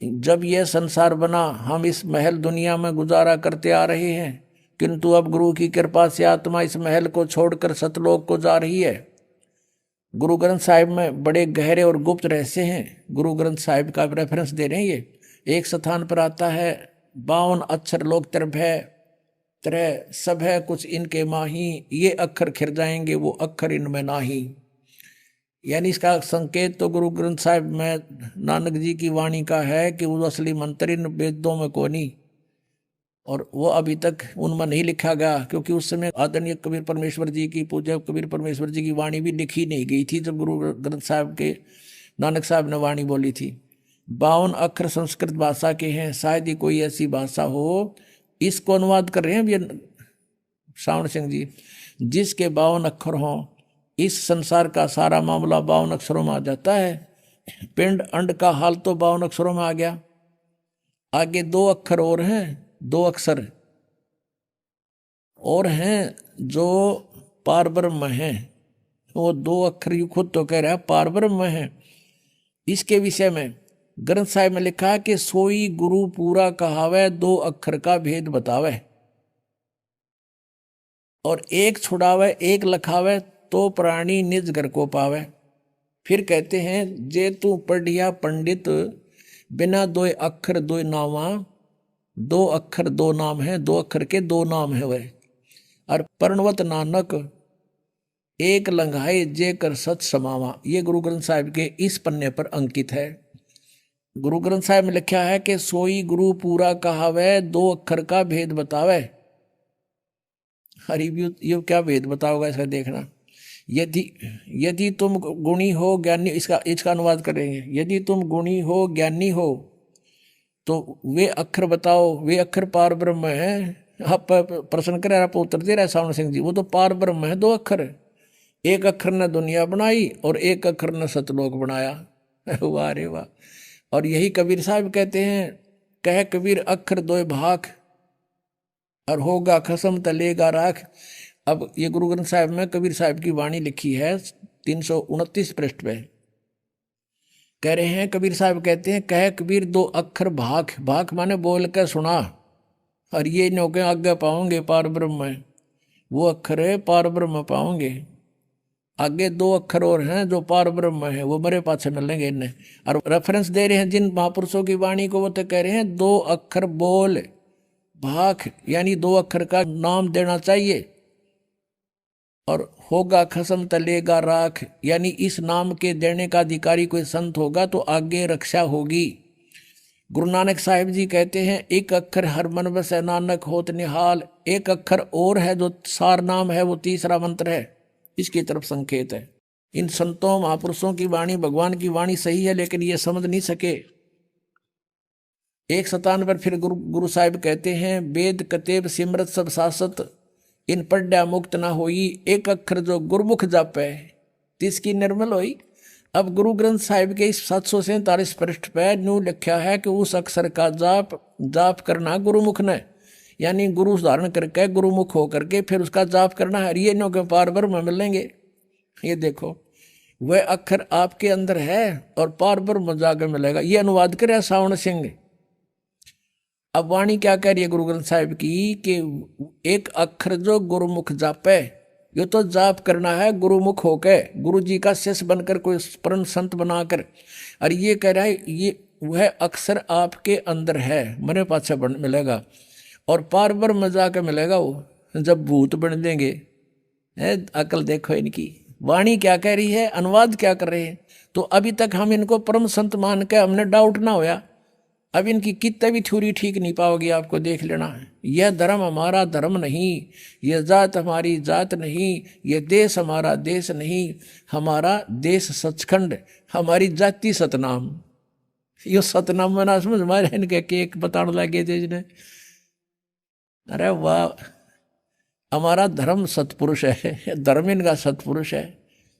जब यह संसार बना हम इस महल दुनिया में गुजारा करते आ रहे हैं, किंतु अब गुरु की कृपा से आत्मा इस महल को छोड़कर सतलोक को जा रही है। गुरु ग्रंथ साहिब में बड़े गहरे और गुप्त रहस्य हैं। गुरु ग्रंथ साहिब का रेफरेंस दे रहे हैं। ये एक स्थान पर आता है 52 अक्षर लोक तरह सब है कुछ इनके माही, ये अक्षर खिर जाएंगे वो अक्षर इनमें नाही। यानी इसका संकेत तो गुरु ग्रंथ साहिब में नानक जी की वाणी का है कि वो असली मंत्र इन वेदों में को नहीं, और वो अभी तक उनमें नहीं लिखा गया, क्योंकि उस समय आदरणीय कबीर परमेश्वर जी की, पूज्य कबीर परमेश्वर जी की वाणी भी लिखी नहीं गई थी जब गुरु ग्रंथ साहिब के नानक साहब ने वाणी बोली थी। 52 अक्षर संस्कृत भाषा के हैं, शायद ही कोई ऐसी भाषा हो। इसको अनुवाद कर रहे हैं ये सावन सिंह जी, जिसके 52 अक्षर हों। इस संसार का सारा मामला 52 अक्षरों में आ जाता है। पिंड अंड का हाल तो 52 अक्षरों में आ गया। आगे 2 अक्षर और हैं, 2 अक्षर और हैं जो पार ब्रह्म हैं। वो 2 अक्षर यू खुद तो कह रहा है पार ब्रह्म है। इसके विषय में ग्रंथ साहिब में लिखा है कि सोई गुरु पूरा कहावे, 2 अक्षर का भेद बतावे, और एक छुड़ावे एक लखावे तो प्राणी निज घर को पावे। फिर कहते हैं जे तू पढ़िया पंडित, बिना 2 अक्षर 2 नावा, 2 अक्षर 2 नाम है, 2 अक्षर के 2 नाम है वह। और पर्णवत नानक एक लंघाए जे कर सच समावा। ये गुरु ग्रंथ साहिब के इस पन्ने पर अंकित है। गुरु ग्रंथ साहिब में लिखा है कि सोई गुरु पूरा कहावे, 2 अक्षर का भेद बतावे। हरि ये क्या भेद बताओगा इसका देखना। यदि तुम गुणी हो ज्ञानी, इसका अनुवाद करेंगे। यदि तुम गुणी हो ज्ञानी हो तो वे अक्षर बताओ, वे अक्षर पार ब्रह्म है। आप प्रश्न करें, आप उत्तर दे रहे सावन सिंह जी, वो तो पार ब्रह्म है। 2 अक्षर, एक अक्षर ने दुनिया बनाई और एक अक्षर ने सतलोक बनाया। वाह रे वाह। और यही कबीर साहब कहते हैं, कह कबीर अक्षर 2 भाख और होगा खसम तलेगा राख। अब ये गुरु ग्रंथ साहिब में कबीर साहब की वाणी लिखी है 329 पृष्ठ पे। कह रहे हैं कबीर साहब कहते हैं, कह कबीर 2 अक्षर भाख, भाख माने बोल के सुना, और ये नौके आगे पाओगे पार ब्रह्म है। वो अक्षर है पार ब्रह्म पाओगे। आगे दो अक्षर और हैं जो पार ब्रह्म है, वो मेरे पास मिलेंगे इन्हें। और रेफरेंस दे रहे हैं जिन महापुरुषों की वाणी को, वो तो कह रहे हैं दो अक्षर बोल भाख, यानी दो अक्षर का नाम देना चाहिए। और होगा खसम तलेगा राख, यानी इस नाम के देने का अधिकारी कोई संत होगा तो आगे रक्षा होगी। गुरु नानक साहिब जी कहते हैं एक अक्षर हर मन बसै नानक होत निहाल। एक अक्षर और है जो सार नाम है, वो तीसरा मंत्र है, इसकी तरफ संकेत है। इन संतों महापुरुषों की वाणी, भगवान की वाणी सही है, लेकिन ये समझ नहीं सके। एक स्थान पर फिर गुरु साहिब कहते हैं वेद कतेब सिमरत सब सासत, इन पढ़्या मुक्त ना होई। एक अक्षर जो गुरुमुख जापै तिसकी निर्मल होई। अब गुरु ग्रंथ साहिब के इस 747 पृष्ठ पर न्यू लिखा है कि उस अक्षर का जाप करना गुरुमुख ने, यानी गुरु धारण करके गुरुमुख होकर के फिर उसका जाप करना है। ये नो के पार ब्रह्म मिलेंगे। ये देखो वह अक्षर आपके अंदर है और पार ब्रह्म जाकर मिलेगा। ये अनुवाद करे सावण सिंह। अब वाणी क्या कह रही है गुरु ग्रंथ साहिब की कि एक अक्षर जो गुरुमुख जापे, ये तो जाप करना है गुरुमुख होकर, गुरु जी का शिष्य बनकर, कोई परम संत बनाकर। और ये कह रहा है ये वह अक्षर आपके अंदर है, मेरे पास से मिलेगा। और पार ब्रह्म जाकर मिलेगा वो जब भूत बन देंगे। अकल देखो इनकी, वाणी क्या कह रही है, अनुवाद क्या कर रहे हैं। तो अभी तक हम इनको परम संत मान के हमने डाउट ना होया। अब इनकी कितने भी थ्योरी ठीक नहीं पाओगी, आपको देख लेना है। यह धर्म हमारा धर्म नहीं, यह जात हमारी जात नहीं, यह देश हमारा देश नहीं, हमारा देश सचखंड, हमारी जाति सतनाम। यो सतनाम में ना समझ हमारे इनके केक बताने लगे थे जिन्हें। अरे वाह, हमारा धर्म सतपुरुष है, धर्म इनका सतपुरुष है।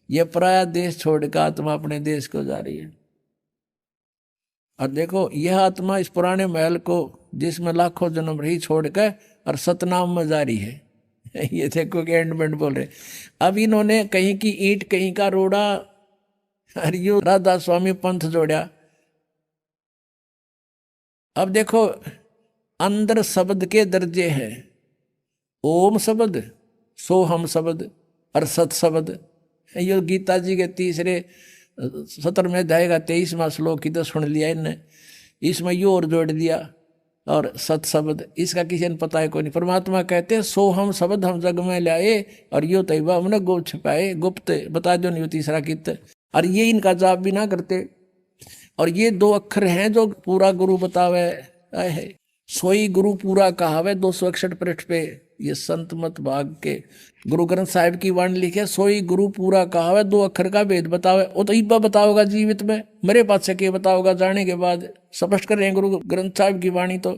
यह पराया देश छोड़कर आत्मा अपने देश को जा रही है। और देखो यह आत्मा इस पुराने महल को जिसमें लाखों जन्म रही छोड़कर और सतनाम में जा रही है। ये देखो कि एंडमेंट बोल रहे। अब इन्होंने कहीं की ईंट कहीं का रोड़ा, और यो राधा स्वामी पंथ जोड़ा। अब देखो अंदर शब्द के दर्जे हैं, ओम शब्द, सोहम शब्द और सत शब्द। यो गीता जी के तीसरे सत्र में जाएगा 23वां श्लोक की तो सुन लिया इनने, इसमें यो और जोड़ दिया और सत शब्द। इसका किसी ने पता है कोई नहीं। परमात्मा कहते हैं सो हम शब्द हम जग में लाए और यो तैबा हमने गुप्त छुपाए, गुप्त बता दो नहीं तीसरा कित। और ये इनका जाप भी ना करते। और ये दो अक्षर हैं जो पूरा गुरु बतावे है, सोई गुरु पूरा कहावे 261 पृष्ठ पे। ये संत मत भाग के गुरु ग्रंथ साहिब की वाणी लिखे, सोई गुरु पूरा कहावे दो अक्षर का भेद बतावे। वो तो इब्बा बताओगा जीवित में, मेरे पास से के बताओगा जाने के बाद। स्पष्ट कर रहे हैं गुरु ग्रंथ साहिब की वाणी तो।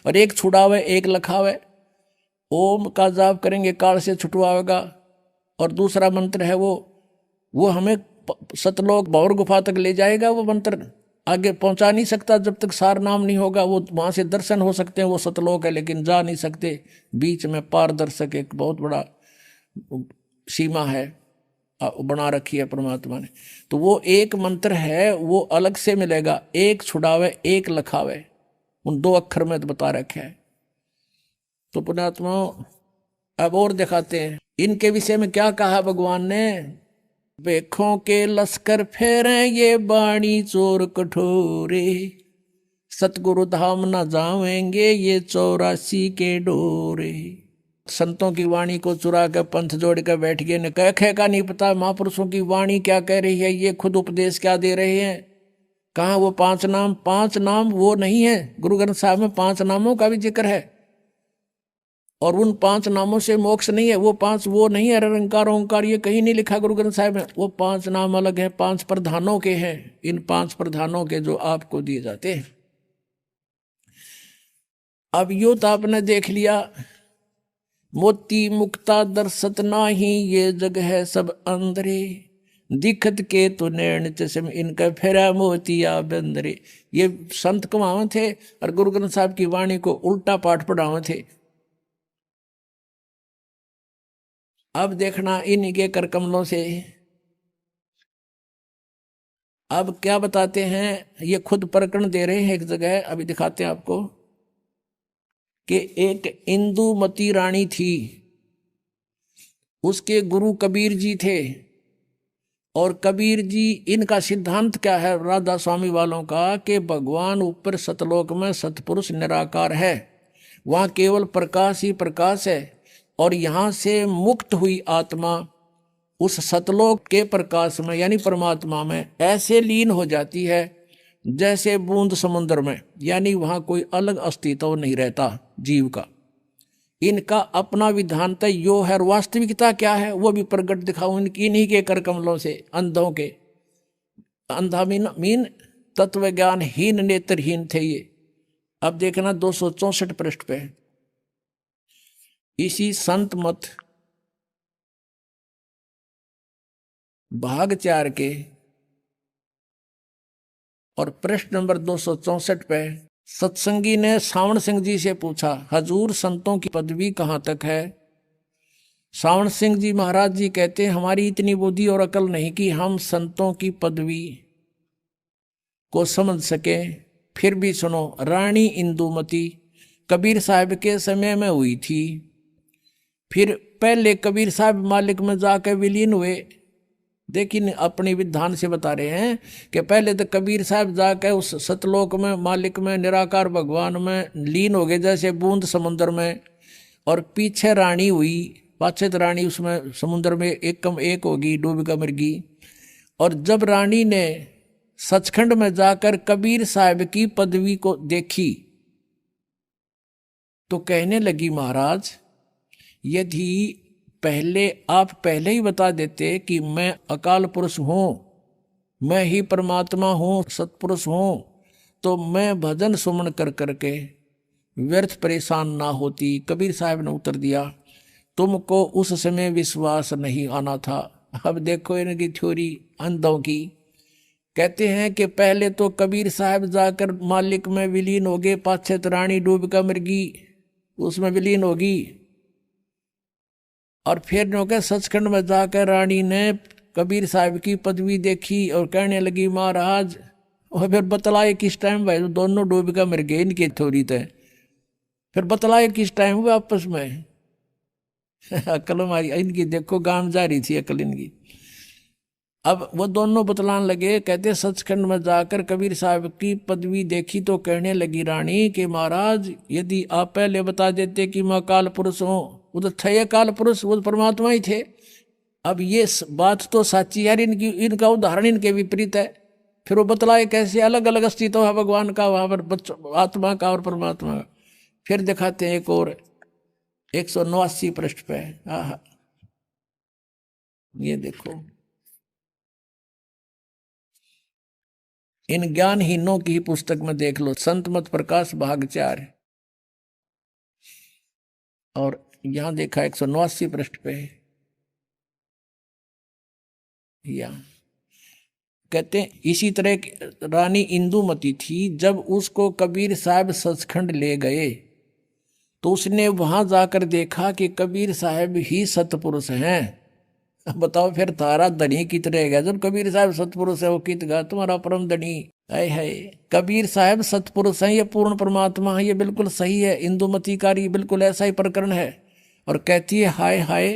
और एक छुड़ावे एक लखावे, ओम का जाप करेंगे काल से छुटवाएगा। और दूसरा मंत्र है वो हमें सतलोक भौर गुफा तक ले जाएगा। वो मंत्र आगे पहुंचा नहीं सकता जब तक सार नाम नहीं होगा। वो वहां से दर्शन हो सकते हैं, वो सतलोक है, लेकिन जा नहीं सकते। बीच में पारदर्शक एक बहुत बड़ा सीमा है बना रखी है परमात्मा ने। तो वो एक मंत्र है, वो अलग से मिलेगा, एक छुड़ावे एक लखावे, उन दो अक्षर में तो बता रखे है। तो पुण्यात्माओं अब और दिखाते हैं इनके विषय में क्या कहा भगवान ने। बेखों के लश्कर फेरे ये बाणी चोर कठोरे, सतगुरु धाम न जावेंगे ये 84 के डोरे। संतों की वाणी को चुरा कर पंथ जोड़ कर बैठ गए, ने कह का नहीं पता महापुरुषों की वाणी क्या कह रही है, ये खुद उपदेश क्या दे रहे हैं। कहाँ वो 5 नाम वो नहीं है। गुरु ग्रंथ साहब में 5 नामों का भी जिक्र है, और उन 5 नामों से मोक्ष नहीं है। वो 5 वो नहीं है, निरंकार ओंकार ये कहीं नहीं लिखा गुरु ग्रंथ साहिब में। वो 5 नाम अलग है, 5 प्रधानों के हैं। इन 5 प्रधानों के जो आपको दिए जाते हैं। अब यो तो आपने देख लिया, मोती मुक्ता दर्शत नाही ये जग है सब अंदरे, दिखत के तो नैन चश्म इनका फेरा मोतिया बंदरे। ये संत कमावे थे और गुरु ग्रंथ साहब की वाणी को उल्टा पाठ पढ़ावे थे। अब देखना इनके कर कमलों से अब क्या बताते हैं। ये खुद प्रकरण दे रहे हैं एक जगह, अभी दिखाते हैं आपको कि एक इंदुमती रानी थी। उसके गुरु कबीर जी थे। और कबीर जी, इनका सिद्धांत क्या है राधा स्वामी वालों का, कि भगवान ऊपर सतलोक में सतपुरुष निराकार है, वहाँ केवल प्रकाश ही प्रकाश है। और यहाँ से मुक्त हुई आत्मा उस सतलोक के प्रकाश में यानी परमात्मा में ऐसे लीन हो जाती है जैसे बूंद समुद्र में, यानी वहाँ कोई अलग अस्तित्व नहीं रहता जीव का। इनका अपना विधान तय यो है, और वास्तविकता क्या है वो भी प्रगट दिखाऊं इन्हीं के कर कमलों से। अंधों के, अंधा मीन तत्व ज्ञान हीन नेत्रहीन थे ये। अब देखना 264 पृष्ठ पे इसी संत मत भाग 4 के और पृष्ठ नंबर 264 पे सत्संगी ने सावण सिंह जी से पूछा, हजूर संतों की पदवी कहाँ तक है? सावण सिंह जी महाराज जी कहते हैं, हमारी इतनी बुद्धि और अकल नहीं कि हम संतों की पदवी को समझ सके। फिर भी सुनो, रानी इंदुमती कबीर साहब के समय में हुई थी। फिर पहले कबीर साहब मालिक में जाकर विलीन हुए। लेकिन अपने विधान से बता रहे हैं कि पहले तो कबीर साहब जाकर उस सतलोक में मालिक में निराकार भगवान में लीन हो गए जैसे बूंद समुद्र में। और पीछे रानी हुई, पाछे तो रानी उसमें समुद्र में एक कम एक होगी, डूब कर मरगी। और जब रानी ने सचखंड में जाकर कबीर साहब की पदवी को देखी तो कहने लगी, महाराज यदि आप पहले ही बता देते कि मैं अकाल पुरुष हूं, मैं ही परमात्मा हूं, सतपुरुष हूं, तो मैं भजन सुमन कर करके व्यर्थ परेशान ना होती। कबीर साहब ने उत्तर दिया, तुमको उस समय विश्वास नहीं आना था। अब देखो इनकी थ्योरी अंधों की। कहते हैं कि पहले तो कबीर साहब जाकर मालिक में विलीन हो गए, पाछे तो रानी डूब कर मरगी, उसमें विलीन होगी। और फिर जो के सचखंड में जाकर रानी ने कबीर साहब की पदवी देखी और कहने लगी, महाराज, और फिर बतलाए किस टाइम भाई दोनों डूब कर मर गए इनकी थोड़ी थे। फिर बतलाए किस टाइम हुए आपस में अकल हमारी इनकी देखो गांव जा रही थी अकल इनकी। अब वो दोनों बतलान लगे, कहते सचखंड में जाकर कबीर साहब की पदवी देखी तो कहने लगी रानी कि महाराज यदि आप पहले बता देते कि मैं काल पुरुष हूँ, वो तो थे काल पुरुष, वो परमात्मा ही थे। अब ये बात तो साची यार, इनका उदाहरण इनके विपरीत है। फिर वो बतलाए कैसे अलग अलग अस्तित्व है भगवान का, वहां पर आत्मा का और परमात्मा का। फिर दिखाते हैं एक और 189 पृष्ठ पे। हाँ, ये देखो, इन ज्ञानहीनों की पुस्तक में देख लो, संत मत प्रकाश भाग 4 और यहां देखा 189 पृष्ठ पे। या कहते हैं इसी तरह रानी इंदुमती थी, जब उसको कबीर साहब सचखंड ले गए तो उसने वहां जाकर देखा कि कबीर साहब ही सतपुरुष हैं। बताओ फिर तारा धनी कित रहेगा जब कबीर साहब सतपुरुष है, वो कित गा तुम्हारा परम धनी। हाय हाय, कबीर साहब सतपुरुष हैं, ये पूर्ण परमात्मा है, ये बिल्कुल सही है। इंदुमती का बिल्कुल ऐसा ही प्रकरण है। और कहती है, हाय हाय,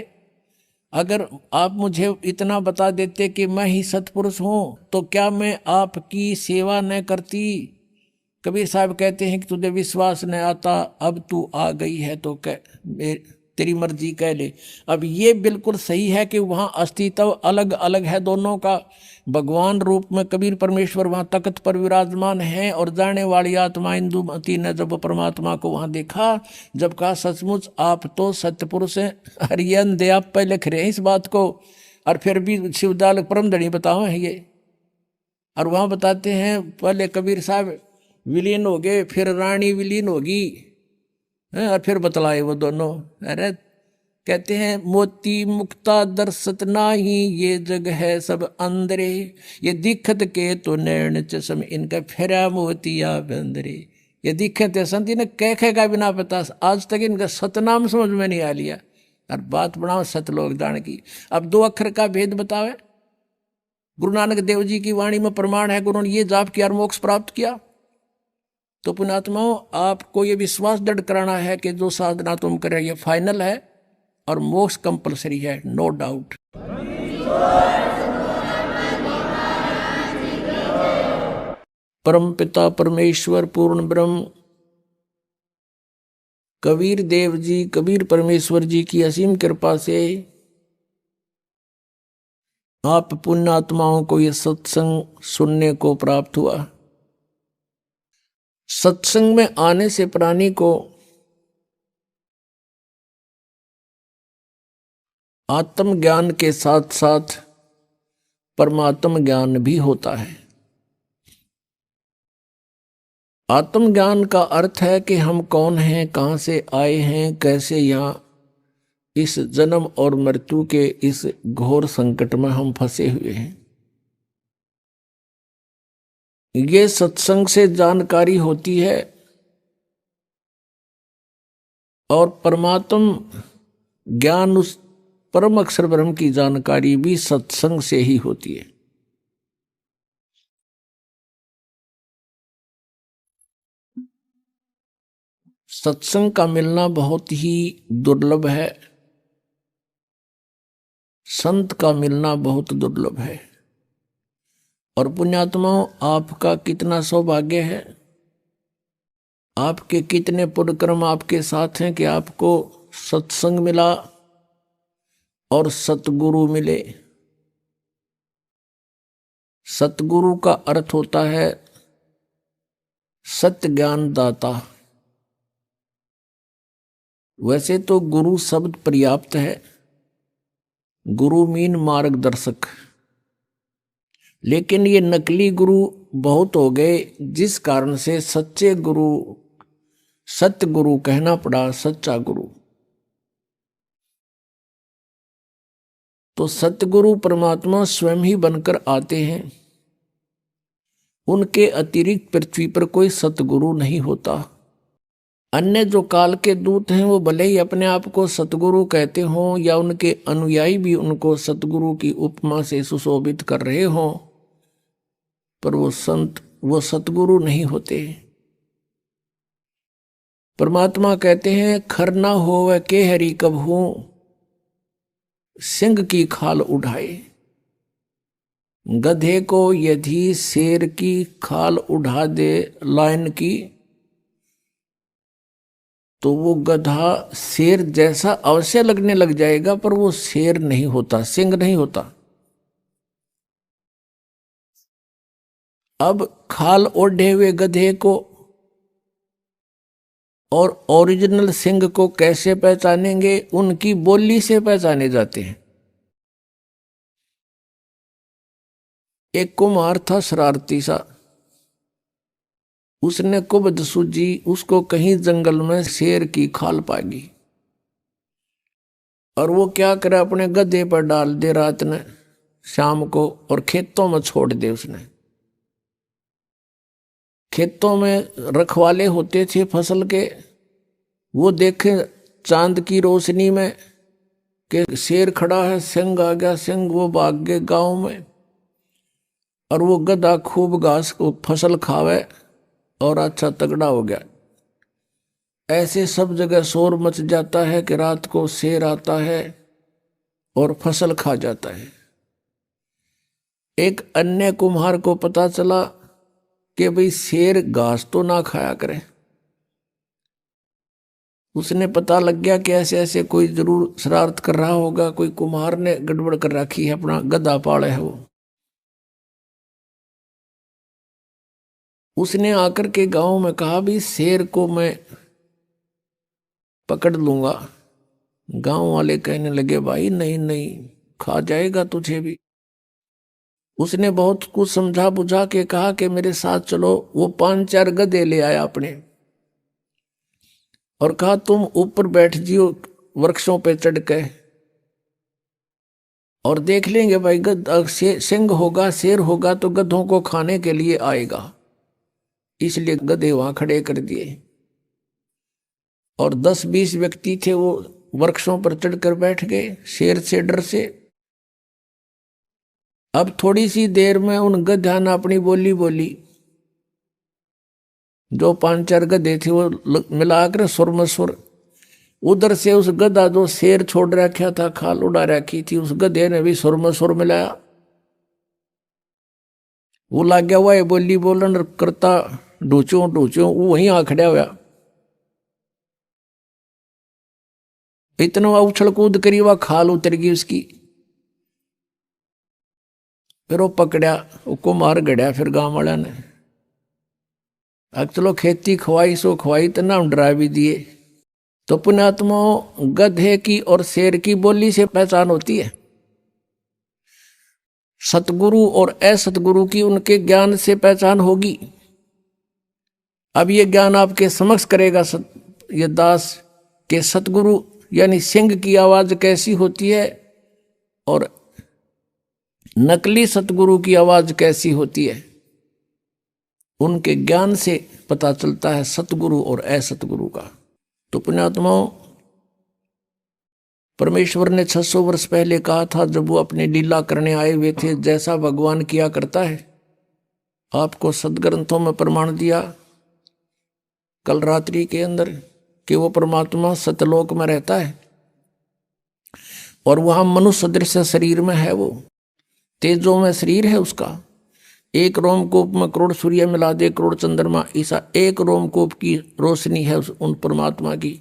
अगर आप मुझे इतना बता देते कि मैं ही सतपुरुष हूं तो क्या मैं आपकी सेवा न करती। कबीर साहब कहते हैं कि तुझे विश्वास न आता, अब तू आ गई है तो तेरी मर्जी कह ले। अब ये बिल्कुल सही है कि वहाँ अस्तित्व अलग अलग है दोनों का। भगवान रूप में कबीर परमेश्वर वहाँ तख्त पर विराजमान है, और जाने वाली आत्मा इंदुमती ने जब परमात्मा को वहाँ देखा, जब कहा सचमुच आप तो सत्यपुरुष हैं। हरियन दे आप पहले लिख रहे हैं इस बात को, और फिर भी शिवदाल परम धनी बताओ है ये। और वहाँ बताते हैं पहले कबीर साहब विलीन हो गए, फिर रानी विलीन होगी, और फिर बतलाए वो दोनों। अरे कहते हैं, मोती मुक्ता दर्शत नाही, ये जग है सब अंदरे, ये दिखत के तो नैन चश्म, इनका फेरा मोतिया बंदरे। ये दिखत है संत ने कह का बिना पता, आज तक इनका सतनाम समझ में नहीं आ लिया। और बात बनाओ सतलोक दान की। अब 2 अक्षर का भेद बतावे। गुरु नानक देव जी की वाणी में प्रमाण है, गुरु ने ये जाप किया और मोक्ष प्राप्त किया। तो पुण्यात्माओं, आपको ये विश्वास दृढ़ कराना है कि जो साधना तुम कर रहे ये फाइनल है, और मोक्ष कंपलसरी है, नो डाउट। परम पिता परमेश्वर पूर्ण ब्रह्म कबीर देव जी, कबीर परमेश्वर जी की असीम कृपा से आप पुण्यात्माओं को यह सत्संग सुनने को प्राप्त हुआ। सत्संग में आने से प्राणी को आत्मज्ञान के साथ साथ परमात्म ज्ञान भी होता है। आत्मज्ञान का अर्थ है कि हम कौन हैं, कहाँ से आए हैं, कैसे यहाँ इस जन्म और मृत्यु के इस घोर संकट में हम फंसे हुए हैं। ये सत्संग से जानकारी होती है और परमात्म ज्ञान, उस परम अक्षर ब्रह्म की जानकारी भी सत्संग से ही होती है। सत्संग का मिलना बहुत ही दुर्लभ है, संत का मिलना बहुत दुर्लभ है। और पुण्यात्माओं, आपका कितना सौभाग्य है, आपके कितने पुण्य कर्म आपके साथ हैं कि आपको सत्संग मिला और सतगुरु मिले। सतगुरु का अर्थ होता है सत्य ज्ञान दाता। वैसे तो गुरु शब्द पर्याप्त है, गुरु मीन मार्गदर्शक, लेकिन ये नकली गुरु बहुत हो गए, जिस कारण से सच्चे गुरु, सत्य गुरु कहना पड़ा, सच्चा गुरु। तो सतगुरु परमात्मा स्वयं ही बनकर आते हैं, उनके अतिरिक्त पृथ्वी पर कोई सतगुरु नहीं होता। अन्य जो काल के दूत हैं वो भले ही अपने आप को सतगुरु कहते हों या उनके अनुयायी भी उनको सतगुरु की उपमा से सुशोभित कर रहे हों, पर वो संत, वो सतगुरु नहीं होते। परमात्मा कहते हैं खर ना होवे के हरि कबहू सिंह की खाल उठाए। गधे को यदि शेर की खाल उठा दे लायन की, तो वो गधा शेर जैसा अवश्य लगने लग जाएगा, पर वो शेर नहीं होता, सिंह नहीं होता। अब खाल ओढ़े हुए गधे को और ओरिजिनल सिंह को कैसे पहचानेंगे? उनकी बोली से पहचाने जाते हैं। एक कुम्हार था शरारती सा, उसने कुबद सूझी, उसको कहीं जंगल में शेर की खाल पागी और वो क्या करे, अपने गधे पर डाल दे रात ने, शाम को, और खेतों में छोड़ दे। उसने खेतों में रखवाले होते थे फसल के, वो देखे चांद की रोशनी में कि शेर खड़ा है, सिंह आ गया, सिंह, वो भाग गए गांव में, और वो गधा खूब घास को फसल खावे और अच्छा तगड़ा हो गया। ऐसे सब जगह शोर मच जाता है कि रात को शेर आता है और फसल खा जाता है। एक अन्य कुम्हार को पता चला कि भाई शेर घास तो ना खाया करे। उसने पता लग गया कि ऐसे ऐसे कोई जरूर शरारत कर रहा होगा, कोई कुम्हार ने गड़बड़ कर रखी है, अपना गधा पाले है वो। उसने आकर के गांव में कहा भी शेर को मैं पकड़ लूंगा। गांव वाले कहने लगे भाई नहीं नहीं, खा जाएगा तुझे भी। उसने बहुत कुछ समझा बुझा के कहा कि मेरे साथ चलो। वो 5-4 गधे ले आया अपने और कहा तुम ऊपर बैठ जियो वृक्षों पे चढ़ के, और देख लेंगे भाई गधा सिंह होगा, शेर होगा तो गधों को खाने के लिए आएगा। इसलिए गधे वहां खड़े कर दिए और 10-20 व्यक्ति थे, वो वृक्षों पर चढ़कर बैठ गए शेर से डर से। अब थोड़ी सी देर में उन गधा ने अपनी बोली बोली। जो 5-4 गधे थे वो मिलाकर सुर में सुर उधर से उस गधा जो शेर छोड़ रखा था, खाल उड़ा रखी थी, उस गधे ने भी सुर मिलाया। वो लग गया हुआ बोली बोलन करता, ढूंचो ढूंचो, वो वहीं आ खड़ा हुआ। इतना उछल कूद करी, वह खाल उतर गई उसकी। फिर वो पकड़ा, उसको मार गड़िया। फिर गांव वाला ने चलो खेती खवाई सो खवाई, तो नाम डरा भी दिए। तो पुण्यात्माओं, गधे की और शेर की बोली से पहचान होती है, सतगुरु और असतगुरु की उनके ज्ञान से पहचान होगी। अब ये ज्ञान आपके समक्ष करेगा ये दास के सतगुरु यानी सिंह की आवाज कैसी होती है और नकली सतगुरु की आवाज कैसी होती है। उनके ज्ञान से पता चलता है सतगुरु और असतगुरु का। तो पुण्यात्माओं, परमेश्वर ने 600 वर्ष पहले कहा था, जब वो अपने लीला करने आए हुए थे, जैसा भगवान किया करता है। आपको सदग्रंथों में प्रमाण दिया कल रात्रि के अंदर कि वो परमात्मा सतलोक में रहता है और वहां मनुष्य सदृश शरीर में है। वो तेजों में शरीर है उसका। एक रोमकूप में करोड़ सूर्य मिला दे, करोड़ चंद्रमा, ऐसा एक रोमकूप की रोशनी है उन परमात्मा की।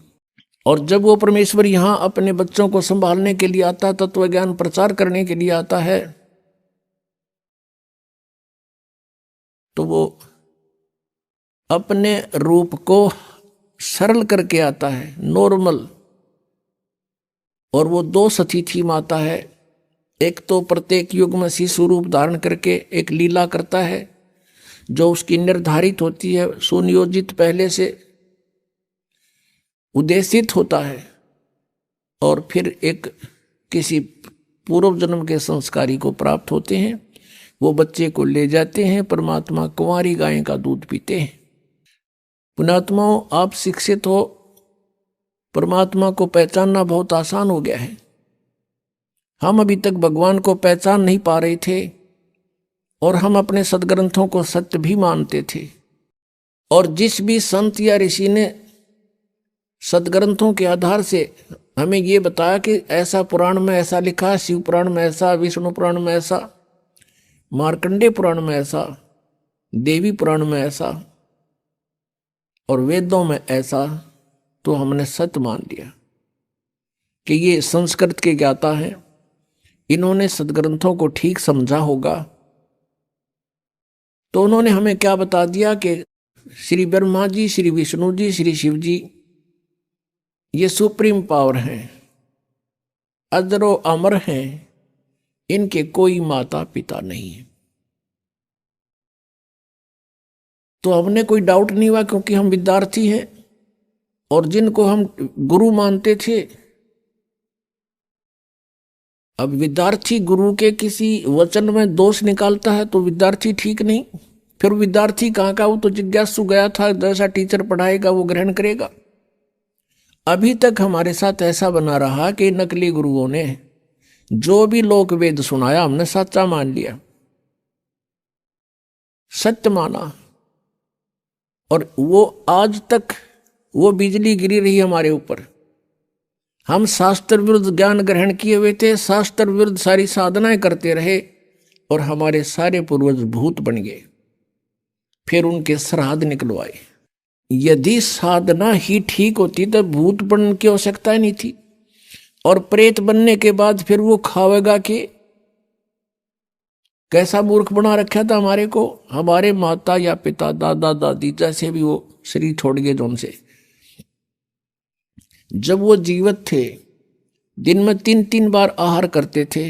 और जब वो परमेश्वर यहाँ अपने बच्चों को संभालने के लिए आता, तत्व ज्ञान प्रचार करने के लिए आता है, तो वो अपने रूप को सरल करके आता है, नॉर्मल। और वो दो सतीथी माता है। एक तो प्रत्येक युग में शिशु रूप धारण करके एक लीला करता है जो उसकी निर्धारित होती है, सुनियोजित, पहले से उद्देशित होता है। और फिर एक किसी पूर्व जन्म के संस्कारी को प्राप्त होते हैं, वो बच्चे को ले जाते हैं, परमात्मा कुंवारी गाय का दूध पीते हैं। पुण्यात्माओं, आप शिक्षित हो, परमात्मा को पहचानना बहुत आसान हो गया है। हम अभी तक भगवान को पहचान नहीं पा रहे थे और हम अपने सदग्रंथों को सत्य भी मानते थे। और जिस भी संत या ऋषि ने सदग्रंथों के आधार से हमें ये बताया कि ऐसा पुराण में ऐसा लिखा, शिव पुराण में ऐसा, विष्णु पुराण में ऐसा, मार्कंडे पुराण में ऐसा, देवी पुराण में ऐसा और वेदों में ऐसा, तो हमने सत्य मान लिया कि ये संस्कृत के ज्ञाता हैं, इन्होंने सदग्रंथों को ठीक समझा होगा। तो उन्होंने हमें क्या बता दिया कि श्री ब्रह्मा जी, श्री विष्णु जी, श्री शिव जी ये सुप्रीम पावर हैं, अजरो अमर हैं, इनके कोई माता पिता नहीं है। तो हमने कोई डाउट नहीं हुआ, क्योंकि हम विद्यार्थी हैं और जिनको हम गुरु मानते थे, अब विद्यार्थी गुरु के किसी वचन में दोष निकालता है तो विद्यार्थी ठीक नहीं। फिर विद्यार्थी कहाँ का, वो तो जिज्ञासु गया था, जैसा टीचर पढ़ाएगा वो ग्रहण करेगा। अभी तक हमारे साथ ऐसा बना रहा कि नकली गुरुओं ने जो भी लोक वेद सुनाया हमने सच्चा मान लिया, सत्य माना। और वो आज तक वो बिजली गिरी रही हमारे ऊपर। हम शास्त्र विरुद्ध ज्ञान ग्रहण किए हुए थे, शास्त्र विरुद्ध सारी साधनाएं करते रहे और हमारे सारे पूर्वज भूत बन गए। फिर उनके श्राद्ध निकलवाए। यदि साधना ही ठीक होती तो भूत बनने की आवश्यकता ही नहीं थी। और प्रेत बनने के बाद फिर वो खावेगा कि कैसा मूर्ख बना रखा था हमारे को। हमारे माता या पिता, दादा दादी जैसे भी वो शरीर छोड़ गए, जो उनसे जब वो जीवित थे दिन में 3-3 बार आहार करते थे।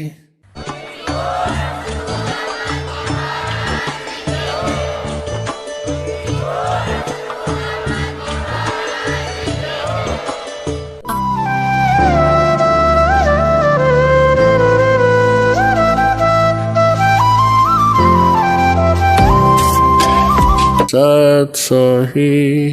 सत सही।